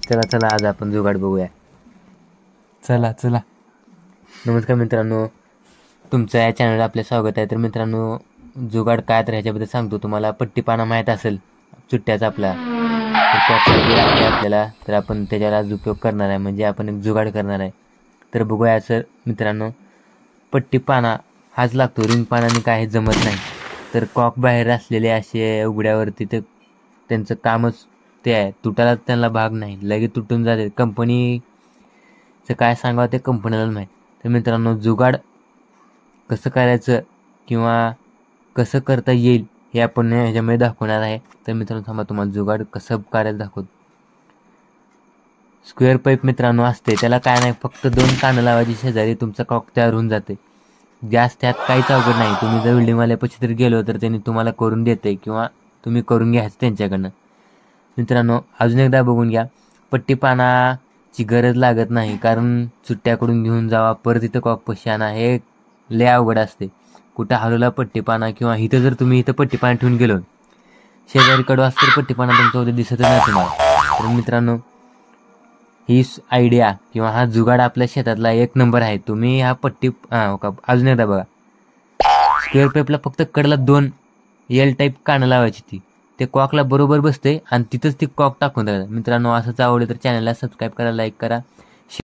चला चला आज आपण जुगाड बघूया. चला चला. नमस्कार मित्रांनो, तुमचं या चॅनलला आपलं स्वागत आहे. तर मित्रांनो, जुगाड काय तर ह्याच्याबद्दल सांगतो तुम्हाला. पट्टीपाना माहीत असेल सुट्ट्याचा आपला, तर त्यासाठी आहे आपल्याला, तर आपण त्याच्याला आज उपयोग करणार आहे, म्हणजे आपण एक जुगाड करणार आहे. तर बघूया सर मित्रांनो, पट्टीपाना हाच लागतो, रिंग पानाने काही जमत नाही. तर कॉक बाहेर असलेले असे उघड्यावरती तर त्यांचं कामच ते आहे, तुटायला त्यांना भाग नाही, लगेच तुटून जाते. कंपनीचं काय सांगावं ते कंपनीला माहीत. तर मित्रांनो, जुगाड कसं करायचं किंवा कसं करता येईल हे आपण ह्याच्यामध्ये दाखवणार आहे. तर मित्रांनो थांबा, तुम्हाला जुगाड कसं करायला दाखवतो. स्क्वेअर पाईप मित्रांनो असते, त्याला काय नाही, फक्त 2 कानं लावायची शेजारी, तुमचा कॉक तयार होऊन जाते. जास्त त्यात काहीच अवघड नाही. तुम्ही जर बिल्डिंगवाल्यापाशी तर गेलो तर त्यांनी तुम्हाला करून देते किंवा तुम्ही करून घ्यायचं त्यांच्याकडनं. मित्रांनो अजून एकदा बघून घ्या, पट्टीपानाची गरज लागत नाही, कारण सुट्ट्याकडून घेऊन जावा, परत इथं कॉक पशी आणा, हे लय अवघड असते. कुठं हलवला पट्टीपाना किंवा इथं जर तुम्ही इथं पट्टीपाना ठेवून गेलो, शेजारी कडू असतं तर पट्टीपाना तुमच्या उद्या दिसतच नाही तुम्हाला. तर मित्रांनो, ही आयडिया किंवा हा जुगाड आपल्या शेतातला एक नंबर आहे. तुम्ही हा अजून एकदा बघा, स्क्वेअर पाईपला फक्त कडला 2 एल टाईप कानं लावायची, ती ते कॉकला बरोबर बसते आणि तिथंच ती कॉक टाकून द्यायचं. मित्रांनो असंच आवडलं तर चॅनलला सबस्क्राईब करा, लाईक करा.